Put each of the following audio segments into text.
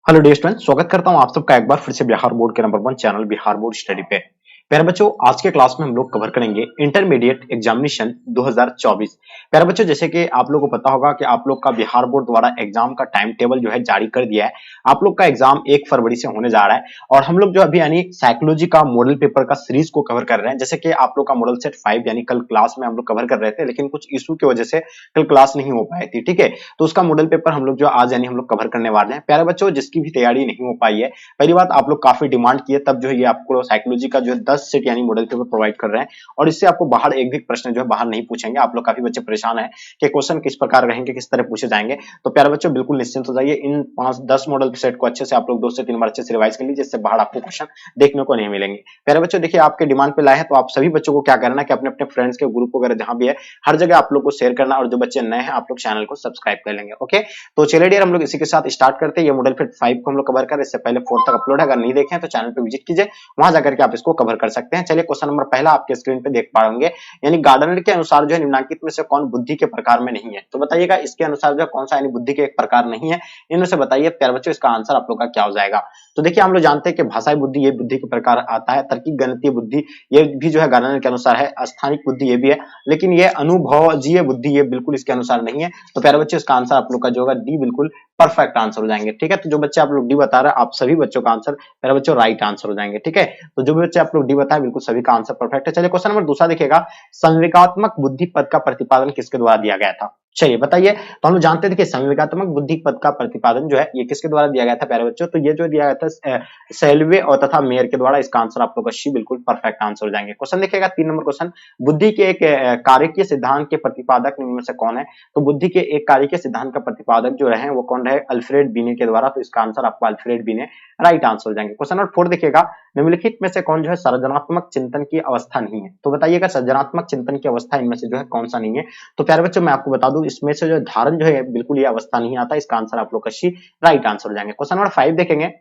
Hello dear student, स्वागत करता हूं आप सबका एक बार फिर से बिहार बोर्ड के number 1 channel Bihar board study पे। प्यारे बच्चों, आज के क्लास में हम लोग कवर करेंगे इंटरमीडिएट एग्जामिनेशन 2024। प्यारे बच्चों, जैसे कि आप लोगों को पता होगा कि आप लोग का बिहार बोर्ड द्वारा एग्जाम का टाइम टेबल जो है जारी कर दिया है। आप लोग का एग्जाम 1 फरवरी से होने जा रहा है और हम लोग जो अभी यानी साइकोलॉजी का मॉडल पेपर का सीरीज को कवर कर रहे हैं। जैसे कि आप लोग का मॉडल सेट 5 यानी कल क्लास में हम लोग कवर कर रहे थे, लेकिन कुछ इशू की वजह से कल क्लास नहीं हो पाई थी। ठीक है, तो उसका मॉडल पेपर हम लोग जो आज यानी हम लोग कवर करने वाले हैं। प्यारे बच्चों, जिसकी भी तैयारी नहीं हो पाई है, पहली बात आप लोग काफी डिमांड किए, तब जो है ये आपको साइकोलॉजी का जो है 10 सेट यानी मॉडल पेपर प्रोवाइड कर रहे हैं और इससे आपको बाहर एक भी प्रश्न जो है बाहर नहीं पूछेंगे। आप लोग काफी बच्चे परेशान है कि क्वेश्चन किस प्रकार रहेंगे, किस तरह पूछे जाएंगे। तो प्यारे बच्चों, बिल्कुल निश्चिंत हो जाइए, इन 5-10 मॉडल सेट को अच्छे से आप लोग 2 से 3 बार अच्छे से रिवाइज कर लीजिए, जिससे बाहर आपको क्वेश्चन देखने को नहीं मिलेंगे। प्यारे बच्चों, देखिए आपके डिमांड पे लाए हैं, तो आप सभी बच्चों को क्या करना है कि अपने अपने फ्रेंड्स के ग्रुप वगैरह जहां भी है, हर जगह आप लोग को शेयर करना, और जो बच्चे नए हैं आप लोग चैनल को सब्सक्राइब कर लेंगे। ओके, तो चलिए डियर, हम लोग इसी के साथ स्टार्ट करते हैं। ये मॉडल फिट 5 को हम लोग कवर कर, इससे पहले 4 तक अपलोड है, अगर नहीं देखें तो चैनल पे विजिट कीजिए, वहां जाकर के आप इसको कवर कर सकते हैं। चलिए, क्वेश्चन नंबर पहला आपके स्क्रीन पे देख पाएंगे, यानी गार्डनर के अनुसार जो है निम्नलिखित में से कौन बुद्धि के प्रकार में नहीं है। तो बताइएगा इसके अनुसार जो कौन सा यानी बुद्धि के एक प्रकार नहीं है, इनमें से बताइए। प्यारे बच्चों, इसका आंसर आप लोग का क्या हो जाएगा। तो देखिए, हम लोग जानते हैं कि भाषाई बुद्धि ये बुद्धि के प्रकार आता है, तर्किक गणितीय बुद्धि ये भी जो है गार्डनर के अनुसार है, स्थानिक बुद्धि ये भी है, लेकिन ये अनुभवजीय बुद्धि ये बिल्कुल इसके अनुसार नहीं है। तो प्यारे बच्चों, इसका आंसर आप लोग का जो होगा डी बिल्कुल परफेक्ट आंसर हो जाएंगे। ठीक है, तो जो बच्चे आप लोग डी बता रहे हैं, आप सभी बच्चों का आंसर मेरा बच्चों राइट आंसर हो जाएंगे। ठीक है, तो जो भी बच्चे आप लोग डी बताए, बिल्कुल सभी का आंसर परफेक्ट है। चलिए, क्वेश्चन नंबर दूसरा देखिएगा, संवेगात्मक बुद्धि पद का प्रतिपादन किसके द्वारा दिया गया था। चलिए बताइए। तो हम लोग जानते थे कि संवेगात्मक बुद्धि पद का प्रतिपादन जो है ये किसके द्वारा दिया गया था प्यारे बच्चों। तो ये जो दिया गया था सेल्वे और तथा मेयर के द्वारा। इसका आंसर आप लोग का सी बिल्कुल परफेक्ट आंसर हो जाएंगे। क्वेश्चन देखिएगा 3 नंबर क्वेश्चन, बुद्धि के एक कार्यकीय सिद्धांत के प्रतिपादक निम्न में से कौन है। तो बुद्धि के एक कार्यकीय सिद्धांत का प्रतिपादक जो रहे वो कौन रहे, अल्फ्रेड बीने के द्वारा। तो इसका आंसर आपको अल्फ्रेड बीने राइट आंसर हो जाएंगे। क्वेश्चन नंबर 4 देखिएगा, निम्नलिखित में से कौन जो है सृजनात्मक चिंतन की अवस्था नहीं है। तो बताइएगा सृजनात्मक चिंतन की अवस्था इनमें से जो है कौन सा नहीं है। तो प्यारे बच्चों, मैं आपको बता दूं, इसमें से जो धारण जो है बिल्कुल ये अवस्था नहीं आता। इसका आंसर आप लोग का सी राइट आंसर हो जाएंगे। क्वेश्चन नंबर 5 देखेंगे,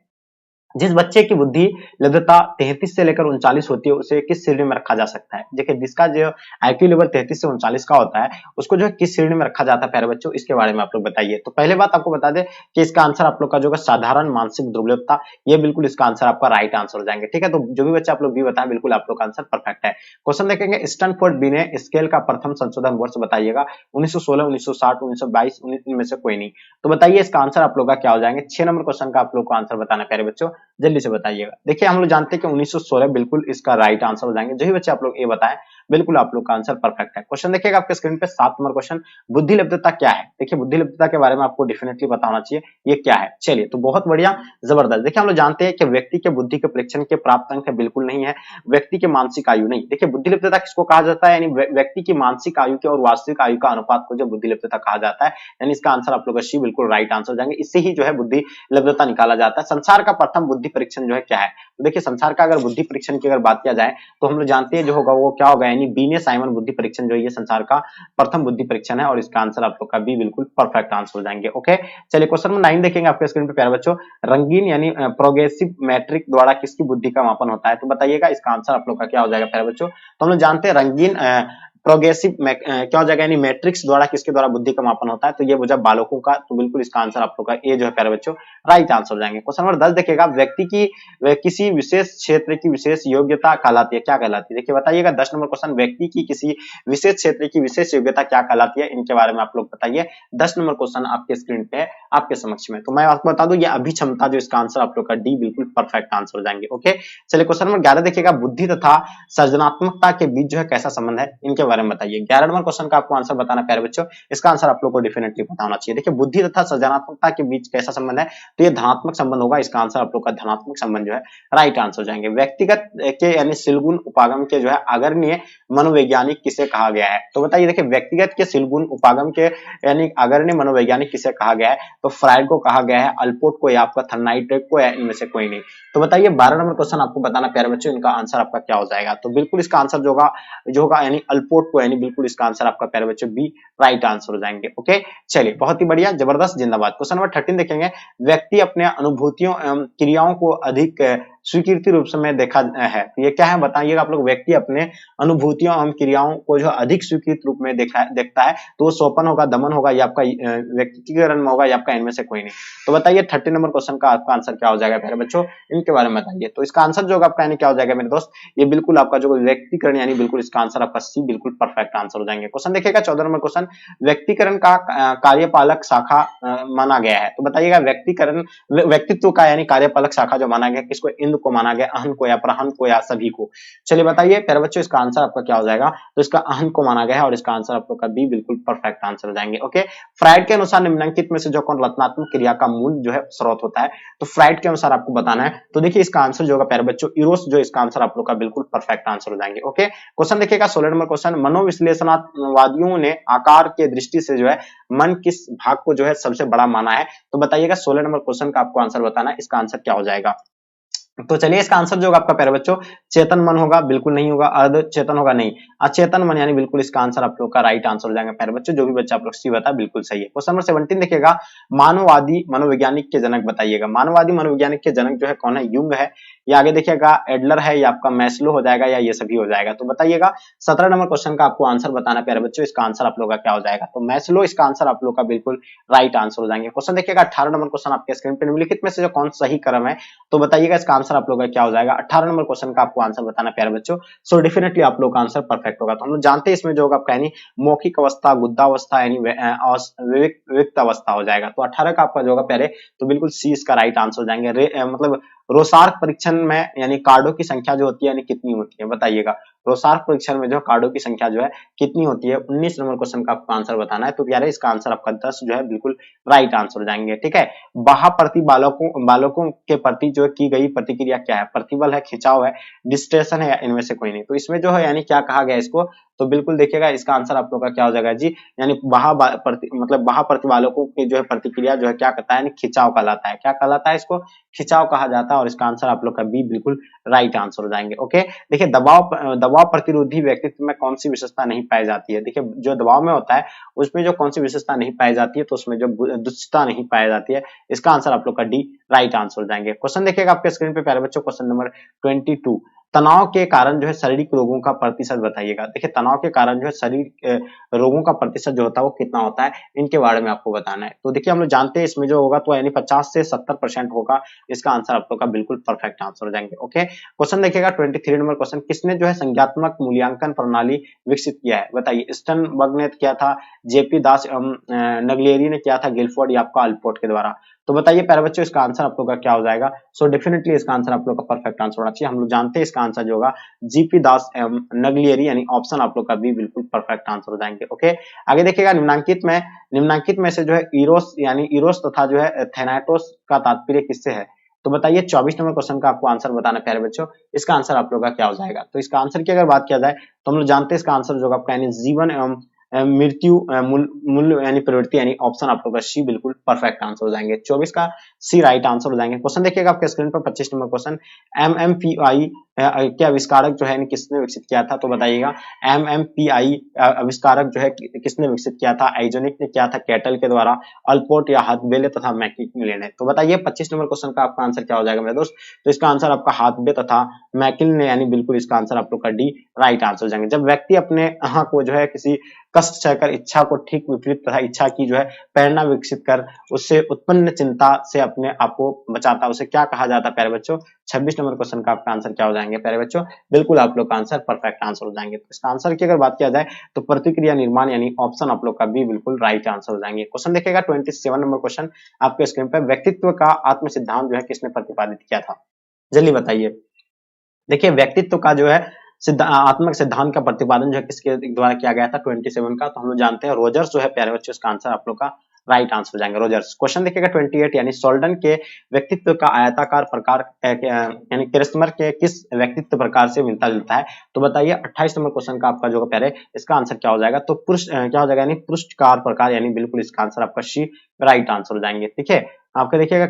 जिस बच्चे की बुद्धि लब्धता 33 से लेकर 39 होती है, उसे किस श्रेणी में रखा जा सकता है। देखिए, जिसका जो आईक्यू लेवल 33 से 39 का होता है, उसको जो है किस श्रेणी में रखा जाता है प्यारे बच्चों, इसके बारे में आप लोग बताइए। तो पहले बात आपको बता दें कि इसका आंसर आप लोग का जो है साधारण मानसिक दुर्बलता, ये बिल्कुल इसका आंसर आपका राइट आंसर हो जाएंगे। ठीक है, तो जो भी बच्चे आप लोग भी बताएं, बिल्कुल आप लोग का आंसर परफेक्ट है। क्वेश्चन देखेंगे, स्टैनफोर्ड बीने स्केल का प्रथम संशोधन वर्ष बताइएगा, 1916, 1960, 1922, इनमें से कोई नहीं। तो बताइए इसका आंसर आप लोग का क्या हो जाएंगे। 6 नंबर क्वेश्चन का आप लोग को आंसर बताना प्यारे बच्चों, जल्दी से बताइएगा। देखिए, हम लोग जानते हैं कि 1916 बिल्कुल इसका राइट आंसर हो जाएंगे। जो ही बच्चे आप लोग ये बताएं, बिल्कुल आप लोग का आंसर परफेक्ट है। क्वेश्चन देखिएगा आपके स्क्रीन पे 7 नंबर क्वेश्चन, बुद्धि लब्धता क्या है। देखिए, बुद्धि लब्धता के बारे में आपको डेफिनेटली बताना चाहिए ये क्या है। चलिए, तो बहुत बढ़िया, जबरदस्त। देखिए, हम लोग जानते हैं कि व्यक्ति के बुद्धि के परीक्षण के प्राप्त अंक बिल्कुल नहीं है, व्यक्ति के मानसिक आयु नहीं। देखिए, बुद्धि लब्धता किसको कहा जाता है, यानी व्यक्ति की मानसिक आयु के और वास्तविक आयु का अनुपात को जो बुद्धि लब्धता कहा जाता है। यानी इसका आंसर आप लोग का सी बिल्कुल राइट आंसर हो जाएंगे। इससे ही जो है बुद्धि लब्धता निकाला जाता है। संसार का प्रथम बुद्धि परीक्षण जो है क्या है। तो देखिए, संसार का अगर बुद्धि परीक्षण की अगर बात किया जाए, तो हम लोग जानते हैं जो होगा वो क्या होगा, यानी बीने साइमन बुद्धि परीक्षण जो है ये संसार का प्रथम बुद्धि परीक्षण है, और इसका आंसर आप लोग का बी बिल्कुल परफेक्ट आंसर हो जाएंगे। ओके, चलिए क्वेश्चन नंबर 9 देखेंगे आपके स्क्रीन पे प्यारे बच्चों, रंगीन यानी प्रोग्रेसिव मैट्रिक द्वारा किसकी बुद्धि का मापन होता है। तो बताइएगा इसका आंसर आप लोग का क्या हो जाएगा प्यारे बच्चों। तो हम लोग जानते हैं रंगीन प्रोग्रेसिव क्या हो जाएगा, यानी मैट्रिक्स द्वारा किसके द्वारा बुद्धि का मापन होता है। तो ये बुझा बालकों का। तो बिल्कुल इसका आंसर आप लोग का ए जो है प्यारे बच्चों राइट आंसर हो जाएंगे। क्वेश्चन नंबर 10 देखिएगा, व्यक्ति की किसी विशेष क्षेत्र की विशेष योग्यता कहलाती है, क्या कहलाती है। देखिए बताइएगा 10 नंबर क्वेश्चन, व्यक्ति की किसी विशेष क्षेत्र की विशेष योग्यता क्या कहलाती है, इनके बारे में आप लोग बताइए। 10 नंबर क्वेश्चन आपके स्क्रीन पे आपके समक्ष में। तो मैं आपको बता दूं ये अभिक्षमता, जो इसका आंसर आप लोग का डी बिल्कुल परफेक्ट आंसर हो जाएंगे। ओके, चलिए क्वेश्चन नंबर 11 देखिएगा, बुद्धि तथा सृजनात्मकता के बीच जो है कैसा संबंध है, इनके बारे में बताइए। 11 नंबर क्वेश्चन का आपको आंसर बताना प्यारे बच्चों, इसका आंसर आप लोग को डेफिनेटली पता होना चाहिए। देखिए, बुद्धि तथा सृजनात्मकता के बीच कैसा संबंध है, तो ये धनात्मक संबंध होगा। इसका आंसर आप लोग का धनात्मक संबंध जो है राइट आंसर हो जाएंगे। व्यक्तिगत के यानी सिलगुण उपागम के जो है अग्रणीय मनोवैज्ञानिक किसे कहा गया है। तो बताइए, देखिए व्यक्तिगत के सिलगुण उपागम के यानी अग्रणीय मनोवैज्ञानिक किसे कहा गया है। तो फ्रायड को कहा गया है, अल्पोर्ट को या आपका थर्नाइट्रेट को, या इनमें से कोई नहीं। तो बताइए 12 नंबर क्वेश्चन आपको बताना प्यारे बच्चों, इनका आंसर आपका क्या हो जाएगा। तो बिल्कुल इसका आंसर जो होगा यानी अल्पोर्ट को, यानी बिल्कुल इसका आंसर आपका प्यारे बच्चों बी राइट आंसर हो जाएंगे। ओके, चलिए बहुत ही बढ़िया, जबरदस्त, जिंदाबाद। क्वेश्चन नंबर 13 देखेंगे, व्यक्ति अपने अनुभूतियों एवं क्रियाओं को अधिक स्वीकृति रूप से में देखा है। तो ये क्या है बताइएगा आप लोग। व्यक्ति अपने अनुभूतियों एवं क्रियाओं को जो अधिक स्वीकृत रूप में देखता है तो वो सोपन होगा, दमन होगा, या आपका व्यक्तिगत में होगा, या आपका इनमें से कोई नहीं। तो बताइए 30 नंबर क्वेश्चन का आपका आंसर क्या हो जाएगा प्यारे बच्चों, इनके बारे में बताइए। तो इसका आंसर जो आपका यानी क्या हो जाएगा मेरे दोस्त, ये बिल्कुल आपका जो व्यक्तिकरण यानी बिल्कुल इसका आंसर आपका सी बिल्कुल परफेक्ट आंसर हो जाएंगे। क्वेश्चन देखिएगा 14 नंबर क्वेश्चन, व्यक्तिकरण का कार्यपालक शाखा माना गया है। तो बताइएगा व्यक्तिकरण व्यक्तित्व का यानी कार्यपालक शाखा जो माना गया, किसको, इंद्र को माना गया, अहन को या प्रहन को या सभी को। चलिए बताइए प्यारे बच्चों इसका आंसर आपका क्या हो जाएगा। तो इसका अहन को माना गया है और इसका आंसर आप लोग का बी बिल्कुल परफेक्ट आंसर हो जाएंगे। ओके, फ्राइड के अनुसार निम्नलिखित में से जो कौन रचनात्मक क्रिया का मूल जो है स्रोत होता है, तो फ्राइड के अनुसार आपको बताना है। तो देखिए इसका आंसर जो होगा प्यारे बच्चों इरोस, जो इसका आंसर आप लोग का बिल्कुल परफेक्ट आंसर हो जाएंगे। ओके, क्वेश्चन देखिएगा 16 नंबर क्वेश्चन, मनोविश्लेषणवादियों ने आकार के दृष्टि से जो है मन किस भाग को जो है सबसे बड़ा माना है। तो बताइएगा 16 नंबर क्वेश्चन का आपको आंसर बताना है, इसका आंसर क्या हो जाएगा। तो चलिए इसका आंसर जो होगा आपका प्यारे बच्चों चेतन मन होगा, बिल्कुल नहीं होगा। अर्ध चेतन होगा, नहीं। अचेतन मन यानी बिल्कुल इसका आंसर आप लोग का राइट आंसर हो जाएगा प्यारे बच्चों। जो भी बच्चा आप लोग सी बता बिल्कुल सही है। क्वेश्चन नंबर 17 देखिएगा, मानववादी मनोवैज्ञानिक के जनक बताइएगा। मानववादी मनोवैज्ञानिक के जनक जो है कौन है, युंग है, या आगे देखिएगा एडलर है, या आपका मैस्लो हो जाएगा, या ये सभी हो जाएगा। तो बताइएगा 17 नंबर क्वेश्चन का आपको आंसर बताना प्यारे बच्चों, इसका आंसर आप लोग का क्या हो जाएगा। तो मैस्लो इसका आंसर आप लोग का बिल्कुल राइट आंसर हो जाएंगे। क्वेश्चन देखिएगा 18 नंबर क्वेश्चन आपके स्क्रीन पे, निम्नलिखित में से जो कौन सही क्रम है, तो बताइएगा इसका आंसर आप लोग का क्या हो जाएगा। 18 नंबर क्वेश्चन का आपको आंसर बताना प्यारे बच्चों। सो डेफिनेटली आप लोग का आंसर परफेक्ट होगा। तो हम लोग जानते हैं इसमें जो होगा आपका यानी मौखिक अवस्था, गुद्धावस्था यानी विविक्त अवस्था हो जाएगा। तो 18 का आपका जो होगा प्यारे, तो बिल्कुल सी इसका राइट आंसर हो जाएंगे। मतलब रोसार्क परीक्षण में यानी कार्डों की संख्या जो होती है यानी कितनी होती है, बताइएगा। रोसार्क परीक्षण में जो कार्डों की संख्या जो है कितनी होती है, 19 नंबर क्वेश्चन का आपको आंसर बताना है। तो प्यारे इसका आंसर आपका 10 जो है बिल्कुल राइट आंसर हो जाएंगे। ठीक है, बाह्य बालकों के प्रति जो की गई प्रतिक्रिया क्या है, प्रतिबल है, खिंचाव है, डिस्ट्रेशन है, या इनमें से कोई नहीं। तो इसमें जो है यानी क्या कहा गया इसको, तो बिल्कुल देखिएगा इसका आंसर आप लोग का क्या हो जाएगा जी, यानी मतलब बाह्य प्रतिबालकों की जो है प्रतिक्रिया जो है क्या कहता है, यानी खिंचाव कहलाता है। क्या कहलाता है, इसको खिंचाव कहा जाता है। और इसका आंसर आप लोग का बी बिल्कुल राइट आंसर हो जाएंगे। ओके, देखिए दबाव प्रतिरोधी व्यक्तित्व में कौन सी विशेषता नहीं पाई जाती है। देखिए जो दबाव में होता है उसमें जो कौन सी विशेषता नहीं पाई जाती है, तो उसमें जो दुष्टता नहीं पाई जाती है। इसका आंसर आप लोग का डी राइट आंसर हो जाएंगे। क्वेश्चन देखिएगा आपके स्क्रीन पे प्यारे बच्चों, क्वेश्चन नंबर 22, तनाव के कारण जो है शारीरिक रोगों का प्रतिशत बताइएगा। देखिए तनाव के कारण जो है शरीर रोगों का प्रतिशत जो होता है वो कितना होता है, इनके बारे में आपको बताना है। तो देखिए हम लोग जानते हैं इसमें जो होगा तो यानी 50 से 70% होगा। इसका आंसर आप लोग का बिल्कुल परफेक्ट आंसर हो जाएंगे। ओके, क्वेश्चन देखिएगा 23 नंबर क्वेश्चन, किसने जो है संज्ञात्मक मूल्यांकन प्रणाली विकसित किया है, बताइए। स्टर्नबर्ग ने किया था, जेपी दास नगलियरी ने किया था, गिलफोर्ड या आपका अल्पोर्ट के द्वारा। तो बताइए प्यारे बच्चों इसका आंसर आप लोग का क्या हो जाएगा। सो डेफिनेटली इसका आंसर आप लोग का परफेक्ट आंसर होना चाहिए। हम लोग जानते हैं इसका आंसर जो होगा जीपी दास नगलियरी, यानी ऑप्शन आप लोग का बी बिल्कुल परफेक्ट आंसर हो जाएंगे। ओके, आगे देखिएगा निम्नांकित में से जो है इरोस यानी इरोस तथा जो है थैनाटोस का तात्पर्य किससे है। तो बताइए 24 नंबर क्वेश्चन का आपको आंसर बताना प्यारे बच्चों, इसका आंसर आप लोग का क्या हो जाएगा। तो इसका आंसर की अगर बात किया जाए तो हम लोग जानते हैं इसका आंसर जो आपका यानी जीवन एवं मृत्यु मूल्य यानी प्रवृत्ति, यानी ऑप्शन आप लोग का सी बिल्कुल परफेक्ट आंसर हो जाएंगे। 24 का सी राइट आंसर हो जाएंगे। क्वेश्चन देखिएगा आपके स्क्रीन पर 25 नंबर क्वेश्चन, एमएमपीआई के आविष्कारक जो है किसने विकसित किया था। तो बताइएगा एमएमपीआई आविष्कारक जो है किसने विकसित किया था, आइजोनिक ने किया था कैटल के द्वारा, अल्पोर्ट या हाथबेले तथा मैकिले ने। तो बताइए 25 नंबर क्वेश्चन का आपका आंसर क्या हो जाएगा मेरे दोस्त। तो इसका आंसर आपका हाथबे तथा मैकिल ने, यानी बिल्कुल इसका आंसर आप लोग का डी राइट आंसर हो जाएंगे। जब व्यक्ति अपने को जो है किसी कष्ट सहकर इच्छा को ठीक विपरीत तथा इच्छा की जो है प्रेरणा विकसित कर उससे उत्पन्न चिंता से अपने आप को बचाता है, उसे क्या कहा जाता है प्यारे बच्चों। 26 नंबर क्वेश्चन का आपका आंसर क्या हो जाएंगे प्यारे बच्चों, बिल्कुल आप लोग का आंसर परफेक्ट आंसर हो जाएंगे। तो इसका आंसर की अगर बात किया जाए तो प्रतिक्रिया निर्माण, यानी ऑप्शन आप लोग का बी बिल्कुल राइट आंसर हो जाएंगे। क्वेश्चन देखिएगा 27 नंबर क्वेश्चन आपके स्क्रीन पर, व्यक्तित्व का आत्म सिद्धांत जो है किसने प्रतिपादित किया था, जल्दी बताइए। देखिए व्यक्तित्व का जो है आत्मक सिद्धांत का प्रतिपादन जो है किसके द्वारा किया गया था, 27 का। तो हम लोग जानते हैं रोजर्स जो है प्यारे बच्चों, इसका आंसर आप लोग का राइट आंसर हो जाएंगे रोजर्स। क्वेश्चन देखिएगा 28, यानी सोल्डन के व्यक्तित्व का आयताकार प्रकार यानी क्रिस्मर के किस व्यक्तित्व प्रकार से मिलता जुलता है। तो बताइए 28 नंबर क्वेश्चन का आपका जो प्यारे इसका आंसर क्या हो जाएगा। तो क्या हो जाएगा, यानी पृष्ठकार प्रकार, यानी बिल्कुल इसका आंसर आपका सी राइट आंसर हो जाएंगे। ठीक है, आपका देखिएगा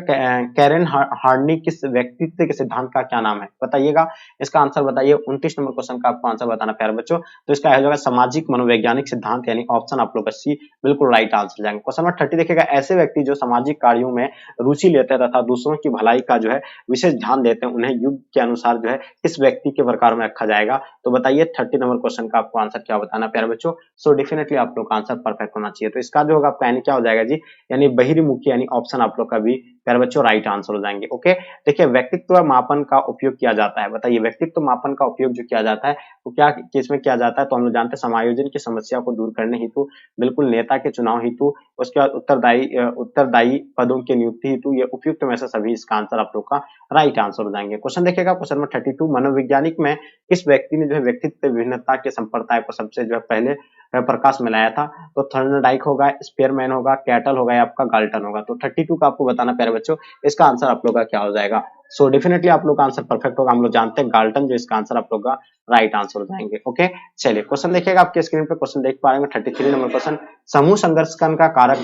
कैरन हार्नी किस व्यक्तित्व के सिद्धांत का क्या नाम है, बताइएगा। इसका आंसर बताइए। 29 नंबर क्वेश्चन का आपको आंसर बताना प्यारे बच्चों। तो इसका हो जाएगा सामाजिक मनोवैज्ञानिक सिद्धांत, यानी ऑप्शन आप लोग का सी बिल्कुल राइट आंसर जाएंगे। क्वेश्चन नंबर 30 देखिएगा, ऐसे व्यक्ति जो सामाजिक कार्यों में रुचि लेते हैं तथा दूसरों की भलाई का जो है विशेष ध्यान देते हैं, उन्हें युग के अनुसार जो है किस व्यक्ति के प्रकार में रखा जाएगा। तो बताइए 30 नंबर क्वेश्चन का आपको आंसर क्या बताना प्यारे बच्चों। सो डेफिनेटली आप लोग का आंसर परफेक्ट होना चाहिए। तो इसका जो होगा आपका यानी क्या हो जाएगा जी, यानी बहिर्मुखी, यानी ऑप्शन आप लोग का भी प्यारे बच्चों राइट आंसर हो जाएंगे। ओके, देखिए व्यक्तित्व मापन का उपयोग किया जाता है, बताइए व्यक्तित्व मापन का उपयोग जो किया जाता है वो क्या किसमें किया जाता है। तो हम लोग जानते हैं समायोजन की समस्या को दूर करने हेतु, बिल्कुल नेता के चुनाव हेतु, उसके बाद उत्तरदायी पदों की नियुक्ति हेतु, ये उपयुक्त में से सभी इसका आंसर आप लोग का राइट आंसर हो जाएंगे। क्वेश्चन देखिएगा, क्वेश्चन नंबर 32, मनोवैज्ञानिक में किस व्यक्ति ने जो है व्यक्तित्व विभिन्नता के संप्रदाय को सबसे जो है पहले प्रकाश में लाया था। तो थर्नडाइक होगा, स्पेयरमैन होगा, कैटल होगा या आपका गाल्टन होगा। तो 32 का आपको बताना प्यारे बच्चों, इसका आंसर आप लोग का क्या हो जाएगा। सो डेफिनेटली आप लोग का आंसर परफेक्ट होगा। हम लोग जानते हैं गाल्टन जो इसका आंसर आप लोग का राइट आंसर हो जाएंगे। ओके, चलिए क्वेश्चन देखिएगा, आपके स्क्रीन पे क्वेश्चन देख पा रहे हैं 33 नंबर क्वेश्चन, समूह संघर्ष का कारक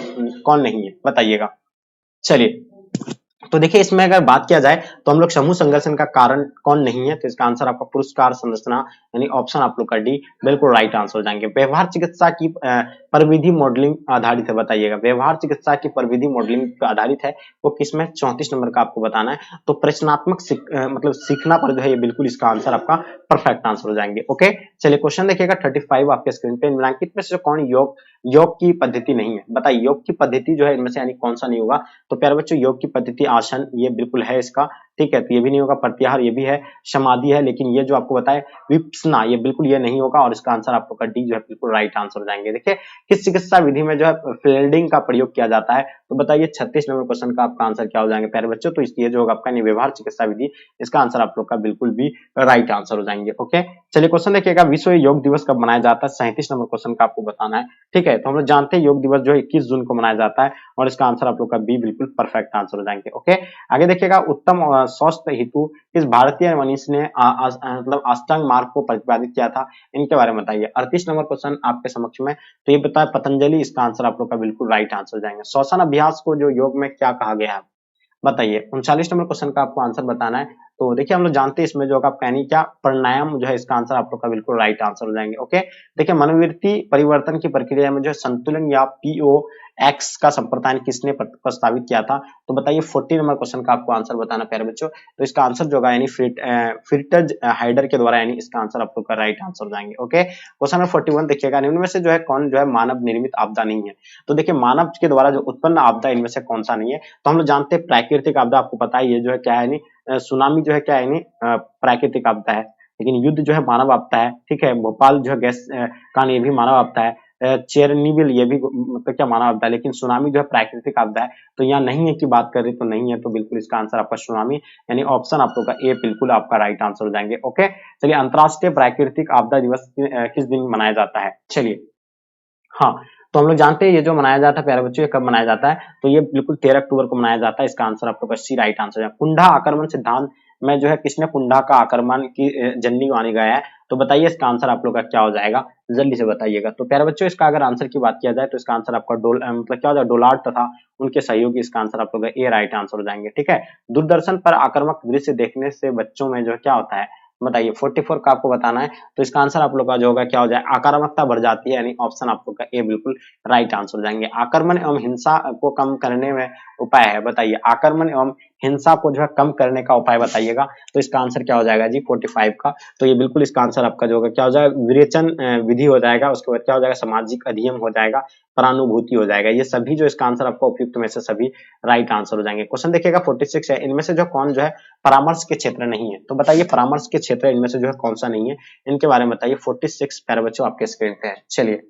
कौन नहीं है, बताइएगा। चलिए, तो देखिए इसमें अगर बात किया जाए तो हम लोग समूह संघर्षण का कारण कौन नहीं है, तो इसका आंसर आपका पुरस्कार संरचना, यानी ऑप्शन आप लोग का डी बिल्कुल राइट आंसर हो जाएंगे। व्यवहार चिकित्सा की परिविधि मॉडलिंग आधारित है, बताइएगा व्यवहार चिकित्सा की परिविधि मॉडलिंग पर आधारित है वो किसमें, 34 नंबर का आपको बताना है। तो प्रश्नात्मक मतलब सीखना पर जो है ये बिल्कुल इसका आंसर आपका परफेक्ट आंसर हो जाएंगे। ओके, चलिए क्वेश्चन देखिएगा 35 आपके स्क्रीन पे, निम्नलिखित में से कौन योग की पद्धति नहीं है, बताइए योग की पद्धति जो है इनमें से यानी कौन सा नहीं होगा। तो प्यारे बच्चों योग की पद्धति आसन ये बिल्कुल है इसका, ठीक है, तो ये भी नहीं होगा। प्रत्याहार ये भी है, समाधि है, लेकिन ये जो आपको बताए विपश्यना ये बिल्कुल ये नहीं होगा, और इसका आंसर आपको का डी जो है बिल्कुल राइट आंसर हो जाएंगे। देखिए किस चिकित्सा विधि में जो है फील्डिंग का प्रयोग किया जाता है, तो बताइए 36 नंबर क्वेश्चन का आपका आंसर क्या हो जाएंगे प्यारे बच्चों। तो इसलिए जो होगा आपका व्यवहार चिकित्सा विधि, इसका आंसर आप लोग का बिल्कुल भी राइट आंसर हो जाएंगे। ओके, चलिए क्वेश्चन देखिएगा, विश्व योग दिवस कब मनाया जाता है, 37 नंबर क्वेश्चन का आपको बताना है। ठीक है, तो हम लोग जानते हैं योग दिवस जो है 21 जून को मनाया जाता है, और इसका आंसर आप लोग का बी बिल्कुल परफेक्ट आंसर हो जाएंगे। ओके, आगे देखिएगा, उत्तम स्वास्थ्य हेतु किस भारतीय मनीष ने मतलब अष्टांग मार्ग को प्रतिपादित किया था, इनके बारे में बताइए। 38 नंबर क्वेश्चन आपके समक्ष में, तो ये बताया पतंजलि, इसका आंसर आप लोग का बिल्कुल राइट आंसर हो जाएंगे। श्वसन अभ्यास को जो योग में क्या कहा गया है, बताइए। 39 नंबर क्वेश्चन का आपको आंसर बताना है। तो देखिए हम लोग जानते हैं इसमें जो होगा यानी क्या प्राणायाम जो है, इसका आंसर आप लोग का बिल्कुल राइट आंसर हो जाएंगे। ओके, देखिए मनोवृत्ति परिवर्तन की प्रक्रिया में जो है संतुलन या POX का संप्रदाय किसने प्रस्तावित किया था, तो बताइए 40 नंबर क्वेश्चन का आपको आंसर बताना प्यारे बच्चों। तो इसका आंसर जो होगा यानी फ्रिटज हाइडर के द्वारा, यानी इसका आंसर आप लोग का राइट आंसर हो जाएंगे। ओके, क्वेश्चन नंबर 41 देखिएगा, निम्न में से जो है कौन जो है मानव निर्मित आपदा नहीं है। तो देखिए मानव के द्वारा जो उत्पन्न आपदा इनमें से कौन सा नहीं है, तो हम लोग जानते हैं प्राकृतिक आपदा, आपको पता है ये जो है क्या है, सुनामी जो है क्या है, प्राकृतिक आपदा है, लेकिन युद्ध जो है मानव आपदा है। ठीक है, भोपाल जो है गैस कांड ये भी मानव आपदा है, चेरनोबिल ये भी मतलब क्या मानव आपदा है, लेकिन सुनामी जो है प्राकृतिक आपदा है। तो यहाँ नहीं है की बात कर रही तो नहीं है, तो बिल्कुल इसका आंसर आपका सुनामी, यानी ऑप्शन आप लोग का ए बिल्कुल आपका राइट आंसर हो जाएंगे। ओके, चलिए अंतरराष्ट्रीय प्राकृतिक आपदा दिवस किस दिन मनाया जाता है, चलिए। हाँ, तो हम लोग जानते हैं ये जो मनाया जाता है प्यारे बच्चों, ये कब मनाया जाता है, तो ये बिल्कुल 13 अक्टूबर को मनाया जाता है। इसका आंसर आप लोग का सी राइट आंसर है। कुंडा आक्रमण सिद्धांत में जो है किसने कुंडा का आक्रमण की जननी मानी गया है, तो बताइए इसका आंसर आप लोग का क्या हो जाएगा, जल्दी से बताइएगा। तो प्यारे बच्चों इसका अगर आंसर की बात किया जाए तो इसका आंसर आपका मतलब क्या हो जाएगा, डोलार्ड तथा उनके सहयोगी, इसका आंसर आप लोग का ए राइट आंसर हो जाएंगे। ठीक है, दूरदर्शन पर आक्रामक दृश्य देखने से बच्चों में जो है क्या होता है, बताइए। 44 का आपको बताना है, तो इसका आंसर आप लोग का जो होगा क्या हो जाए, आक्रामकता बढ़ जाती है, यानी ऑप्शन आप लोग का ए बिल्कुल राइट आंसर हो जाएंगे। आक्रमण एवं हिंसा को कम करने में उपाय है, बताइए आक्रमण एवं हिंसा को जो है कम करने का उपाय बताइएगा। तो इसका आंसर क्या हो जाएगा जी 45 का, तो ये बिल्कुल इसका आंसर आपका जो होगा क्या हो जाएगा, विवेचन विधि हो जाएगा, उसके बाद क्या हो जाएगा, सामाजिक अधिनियम हो जाएगा, परानुभूति हो जाएगा। ये सभी जो इसका आंसर आपका उपयुक्त में से सभी राइट आंसर हो जाएंगे। क्वेश्चन देखिएगा 46 है, इनमें से जो कौन जो है परामर्श के क्षेत्र नहीं है, तो बताइए परामर्श के क्षेत्र इनमें से जो है कौन सा नहीं है, इनके बारे में बताइए। 46 प्यारे बच्चों आपके स्क्रीन पे है। चलिए,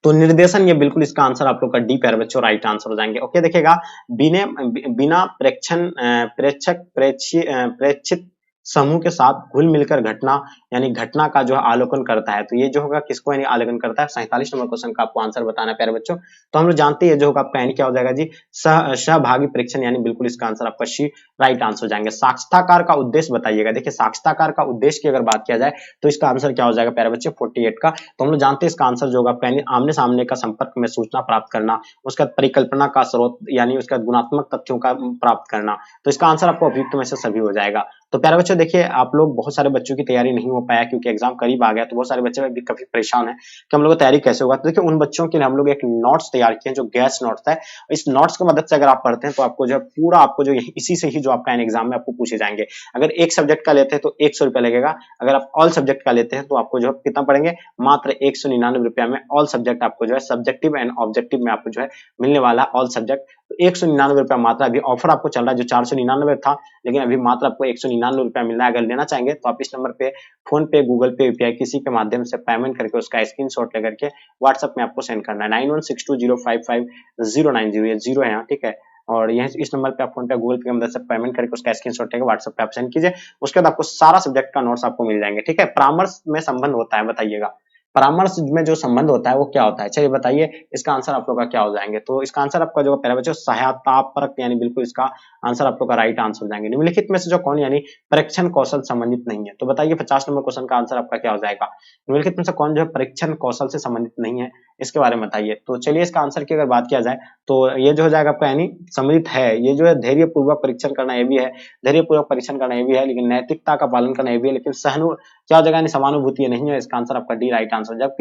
तो निर्देशन ये बिल्कुल इसका आंसर आप लोग का डी प्यारे बच्चों राइट आंसर हो जाएंगे। ओके, देखिएगा बिना प्रेक्षण प्रेक्षक प्रेक्षित समूह के साथ घुल मिलकर घटना यानी घटना का जो है आलोकन करता है। तो ये जो होगा किसको यानी आलोकन करता है, 47 नंबर क्वेश्चन का आपको आंसर बताना है प्यारे बच्चों। तो हम लोग जानते हैं जो होगा आपका यानी क्या हो जाएगा जी, सहभागी परीक्षण, यानी बिल्कुल इसका आंसर आपका सी राइट आंसर हो जाएंगे। साक्षात्कार का उद्देश्य बताइएगा। देखिए साक्षात्कार का उद्देश्य की अगर बात किया जाए तो इसका आंसर क्या हो जाएगा प्यारे बच्चे, 48 का। तो हम लोग जानते हैं इसका आंसर जो होगा आपका आमने सामने का संपर्क में सूचना प्राप्त करना, उसका परिकल्पना का स्रोत यानी उसका गुणात्मक तथ्यों का प्राप्त करना। तो इसका आंसर आपको उपयुक्त में से सभी हो जाएगा। तो प्यारे बच्चों देखिए आप लोग, बहुत सारे बच्चों की तैयारी नहीं हो पाया क्योंकि एग्जाम करीब आ गया, तो बहुत सारे बच्चे भी काफी परेशान है कि हम लोग को तैयारी कैसे होगा। तो देखिए उन बच्चों के लिए हम लोग एक नोट्स तैयार किए हैं जो गैस नोट्स है। इस नोट्स की मदद से अगर आप पढ़ते हैं तो आपको जो पूरा आपको जो इसी से ही जो आपका एग्जाम में आपको पूछे जाएंगे। अगर एक सब्जेक्ट का लेते हैं तो 100 रुपया लगेगा, अगर आप ऑल सब्जेक्ट का लेते हैं तो आपको जो है कितना पड़ेंगे, मात्र 199 रुपया में ऑल सब्जेक्ट आपको जो है सब्जेक्टिव एंड ऑब्जेक्टिव में आपको जो है मिलने वाला ऑल सब्जेक्ट। तो 199 रुपया मात्र अभी ऑफर आपको चल रहा है, जो 499 था, लेकिन अभी मात्र आपको 199 रुपया मिल रहा है। अगर लेना चाहेंगे तो आप इस नंबर पे फोन पे, गूगल पे, यूपीआई किसी के माध्यम से पेमेंट करके उसका स्क्रीनशॉट लेकर के व्हाट्सएप में आपको सेंड करना है। 9162055090, ये जीरो है यहाँ, ठीक है। और यह इस नंबर पे आप फोन पे, गूगल पे की मदद से पेमेंट करके उसका स्क्रीनशॉट लेकर व्हाट्सएप पे आप सेंड कीजिए। उसके बाद आपको सारा सब्जेक्ट का नोट्स आपको मिल जाएंगे, ठीक है। परामर्श में संबंध होता है, बताइएगा परामर्श में जो संबंध होता है वो क्या होता है, चलिए बताइए इसका आंसर आप लोग का क्या हो जाएंगे। तो इसका आंसर आपका जो पहले बच्चों सहायतापरक, यानी बिल्कुल इसका आंसर आप लोग का राइट आंसर हो जाएंगे। निम्नलिखित में से जो कौन यानी परीक्षण कौशल संबंधित नहीं है, तो बताइए 50 नंबर क्वेश्चन का आंसर आपका क्या हो जाएगा। निम्नलिखित में से कौन जो है परीक्षण कौशल से संबंधित नहीं है, इसके बारे में बताइए। तो चलिए इसका आंसर की अगर बात किया जाए तो ये जो हो जाएगा आपका यानी सम्मिलित है। ये जो है धैर्य पूर्वक परीक्षण करना ये भी है, धैर्य पूर्वक परीक्षण करना ये भी है, लेकिन नैतिकता का पालन करना ये भी है, लेकिन सहनु क्या हो जाएगा यानी समानुभूति नहीं है। इसका आंसर आपका डी राइट आंसर। जब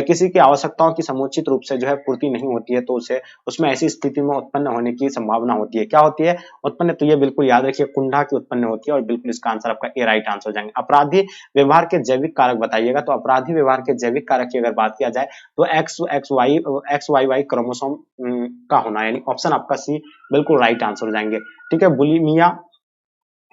किसी की आवश्यकताओं की समुचित रूप से जो है पूर्ति नहीं होती है तो उसे उसमें ऐसी स्थिति में उत्पन्न होने की संभावना होती है। क्या होती है उत्पन्न, तो ये बिल्कुल याद रखिए कुंठा की उत्पन्न होती है, और बिल्कुल इसका आंसर आपका ए राइट आंसर हो जाएंगे। अपराधी व्यवहार के जैविक कारक बताइएगा। तो अपराधी व्यवहार के जैविक कारक की अगर बात किया जाए तो एक्स वाई वाई क्रोमोसोम का होना, यानी ऑप्शन आपका सी बिल्कुल राइट आंसर हो जाएंगे, ठीक है। बुलिमिया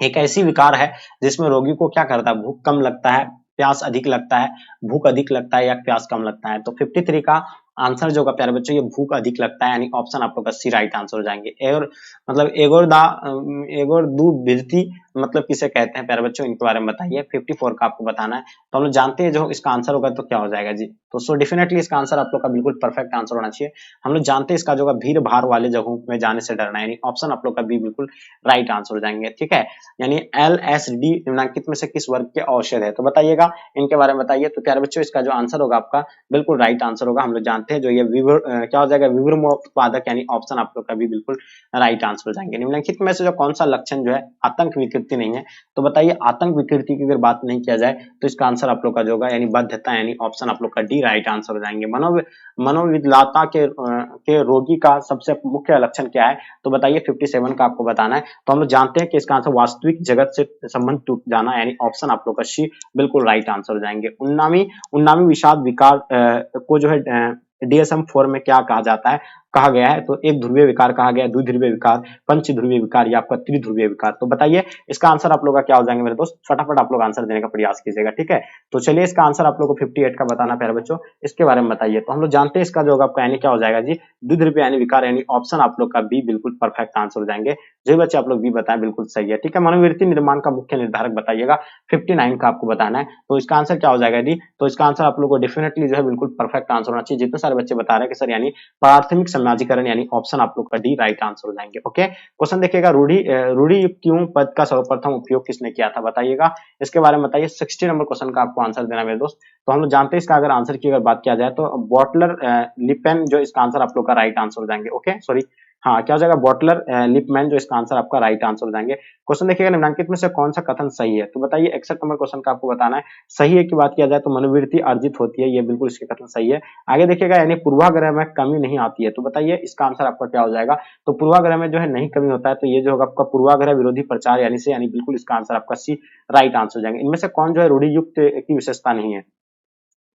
एक ऐसी विकार है जिसमें रोगी को क्या करता है, भूख कम लगता है, प्यास अधिक लगता है, भूख अधिक लगता है या प्यास कम लगता है। तो 53 का आंसर जो होगा प्यारे बच्चों ये भूख अधिक लगता है, यानी ऑप्शन आप लोग का सी राइट आंसर हो जाएंगे। और मतलब एगोर दू बिरती मतलब किसे कहते हैं प्यारे बच्चों, इनके बारे में बताइए। 54 का आपको बताना है। तो हम लोग जानते हैं जो इसका आंसर होगा तो क्या हो जाएगा जी। तो सो डेफिनेटली इसका आंसर आप लोग का बिल्कुल परफेक्ट आंसर होना चाहिए। हम लोग जानते हैं इसका जो भीड़ भाड़ वाले जगहों में जाने से डरना, यानी ऑप्शन आप लोग का बी बिल्कुल राइट आंसर हो जाएंगे, ठीक है। यानी LSD निम्नलिखित में से किस वर्ग के औषध है, तो बताइएगा इनके बारे में बताइए। तो प्यारे बच्चों इसका जो आंसर होगा आपका बिल्कुल राइट आंसर होगा। हम लोग जानते हैं जो ये क्या हो जाएगा विवरमोत्पादक, यानी ऑप्शन आप लोग का भी बिल्कुल राइट आंसर हो जाएंगे। निम्नलिखित में से जो कौन सा लक्षण जो है आतंक विकृति नहीं है, तो बताइए आतंक विकृति की अगर बात नहीं किया जाए तो इसका आंसर आप लोग का जो होगा यानी बद्धता, यानी ऑप्शन आप लोग का डी राइट आंसर हो जाएंगे। मनोविकलता के रोगी का सबसे मुख्य लक्षण क्या है, तो बताइए 57 का आपको बताना है। तो हम लोग जानते हैं कि इसका आंसर वास्तविक जगत से संबंध टूट जाना, यानी ऑप्शन आप लोग का सी बिल्कुल राइट आंसर हो जाएंगे। उन्नामी विषाद विकार को जो है DSM-4 में क्या कहा जाता है, कहा गया है, तो एक ध्रुवीय विकार कहा गया है, द्विध्रुवीय विकार, पंच ध्रुवीय विकार या आपका त्रिध्रुवीय विकार। तो बताइए इसका आंसर आप लोग का क्या हो जाएंगे मेरे दोस्त, फटाफट आप लोग आंसर देने का प्रयास कीजिएगा, ठीक है। तो चलिए इसका आंसर आप लोग को 58 का बताना प्यारे बच्चों, इसके बारे में बताइए। तो हम लोग जानते हैं इसका जो होगा आपका यानी क्या हो जाएगा जी, द्विध्रुवीय यानी विकार, यानी ऑप्शन आप लोग का बी बिल्कुल परफेक्ट आंसर हो जाएंगे। जो बच्चे आप लोग बी बताएं बिल्कुल सही है, ठीक है। मनोवृत्ति निर्माण का मुख्य निर्धारक बताइएगा, 59 का आपको बताना है। तो इसका आंसर क्या हो जाएगा डी, तो इसका आंसर आप लोग को डेफिनेटली जो है बिल्कुल परफेक्ट आंसर होना चाहिए। जितने सारे बच्चे बता रहे हैं कि सर यानी प्राथमिक समाजीकरण, यानी ऑप्शन आप लोग का डी राइट आंसर हो जाएंगे। ओके, क्वेश्चन देखिएगा, रूढ़ी युक्तियों पद का सर्वप्रथम उपयोग किसने किया था, बताइएगा इसके बारे में बताइए। 60 नंबर क्वेश्चन का आपको आंसर देना मेरे दोस्त। तो हम लोग जानते हैं इसका अगर आंसर की अगर बात किया जाए तो बॉटलर लिपेन जो इसका आंसर आप लोग का राइट आंसर हो जाएंगे। ओके सॉरी, हाँ क्या हो जाएगा, बॉटलर लिपमैन जो इसका आंसर आपका राइट आंसर हो जाएंगे। क्वेश्चन देखिएगा, निम्नलिखित में से कौन सा कथन सही है, तो बताइए 61 नंबर क्वेश्चन का आपको बताना है। सही है की बात किया जाए तो मनोवृत्ति अर्जित होती है, ये बिल्कुल इसके कथन सही है। आगे देखिएगा, यानी पूर्वाग्रह में कमी नहीं आती है, तो बताइए इसका आंसर आपका क्या हो जाएगा। तो पूर्वाग्रह में जो है नहीं कमी होता है, तो ये जो होगा आपका पूर्वाग्रह विरोधी प्रचार यानी बिल्कुल इसका आंसर आपका सी राइट आंसर हो जाएंगे। इनमें से कौन जो है रूढ़ि युक्त की विशेषता नहीं है,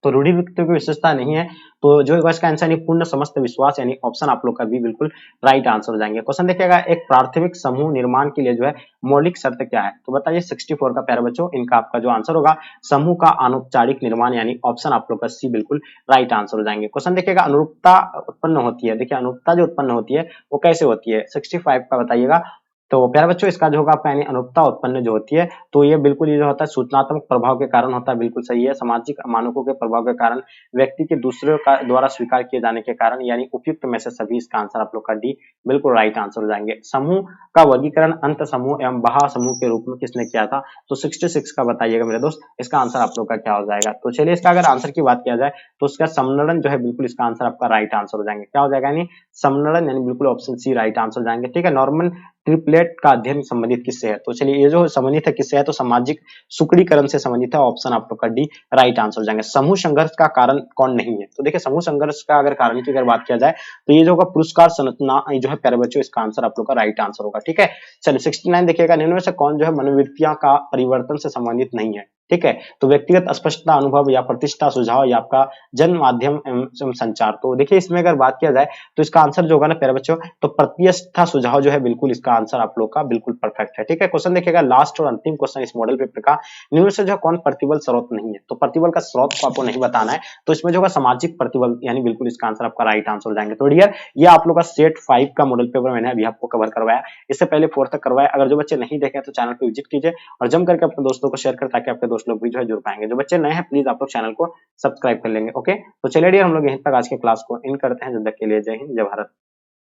तो रूढ़ि युक्त की विशेषता नहीं है, तो जो इसका आंसर पूर्ण समस्त विश्वास, यानी ऑप्शन आप लोग का भी बिल्कुल राइट आंसर हो जाएंगे। क्वेश्चन देखिएगा, एक प्राथमिक समूह निर्माण के लिए जो है मौलिक शर्त क्या है, तो बताइए 64 का प्यारे बच्चों, इनका आपका जो आंसर होगा समूह का अनौपचारिक निर्माण, यानी ऑप्शन आप लोग का सी बिल्कुल राइट आंसर हो जाएंगे। क्वेश्चन देखिएगा, अनुरूपता उत्पन्न होती है, देखिए अनुरूपता जो उत्पन्न होती है वो कैसे होती है, 65 का बताइएगा। तो प्यारे बच्चों इसका जो होगा आपका यानी अनुरूपता उत्पन्न जो होती है, तो ये बिल्कुल ये जो होता है सूचनात्मक प्रभाव के कारण होता है, बिल्कुल सही है। सामाजिक मानकों के प्रभाव के कारण, व्यक्ति के दूसरों का द्वारा स्वीकार किए जाने के कारण, यानी उपयुक्त में से सभी। इसका आंसर आप लोग का डी बिल्कुल राइट आंसर हो जाएंगे। समूह का वर्गीकरण अंत समूह एवं बाह्य समूह के रूप में किसने किया था? तो 66 का बताइएगा मेरे दोस्त, इसका आंसर आप लोग का क्या हो जाएगा? तो चलिए इसका अगर आंसर की बात किया जाए तो इसका समनड़न जो है बिल्कुल इसका आंसर आपका राइट आंसर हो जाएंगे। क्या हो जाएगा? यानी समनड़न यानी बिल्कुल ऑप्शन सी राइट आंसर हो जाएंगे। ठीक है, नॉर्मन ट्रिपलेट का अध्ययन संबंधित किससे है? तो चलिए ये जो संबंधित है किससे है? तो सामाजिक सुकड़ीकरण से संबंधित है। ऑप्शन आप लोग का डी राइट आंसर हो जाएंगे। समूह संघर्ष का कारण कौन नहीं है? तो देखिए समूह संघर्ष का अगर कारण की अगर बात किया जाए तो ये जो होगा पुरस्कार संरचना जो है प्यारे बच्चों, इसका आंसर आप लोग का राइट आंसर होगा। ठीक है, चलिए 69 देखिएगा, निम्न में से कौन जो है मनोवृत्तियां का परिवर्तन से संबंधित नहीं है? ठीक है, तो व्यक्तिगत स्पष्टता, अनुभव या प्रतिष्ठा, सुझाव या आपका जन माध्यम एवं संचार। तो देखिए इसमें अगर बात किया जाए तो इसका आंसर जो होगा ना प्यारे बच्चों, तो प्रतिष्ठा सुझाव जो है बिल्कुल इसका आंसर आप लोग का बिल्कुल परफेक्ट है। ठीक है, क्वेश्चन देखिएगा लास्ट और अंतिम क्वेश्चन इस मॉडल पेपर का, निम्न में से जो कौन प्रतिबल स्रोत नहीं है? तो प्रतिबल का स्रोत को आपको नहीं बताना है, तो इसमें जो होगा सामाजिक प्रतिबल, यानी बिल्कुल इसका आंसर आपका राइट आंसर हो जाएंगे। तो डियर ये आप लोग का सेट 5 का मॉडल पेपर मैंने अभी आपको कवर करवाया, इससे पहले 4 तक करवाया। अगर जो बच्चे नहीं देखे तो चैनल पे विजिट कीजिए और जम करके अपने दोस्तों को शेयर करें ताकि आपके दोस्त लोग भी जो है जुड़ पाएंगे। जो बच्चे नए हैं प्लीज आप लोग चैनल को सब्सक्राइब कर लेंगे। ओके, तो चलिए डियर हम लोग यहीं तक आज के क्लास को इन करते हैं। जब तक के लिए जय हिंद, जय भारत।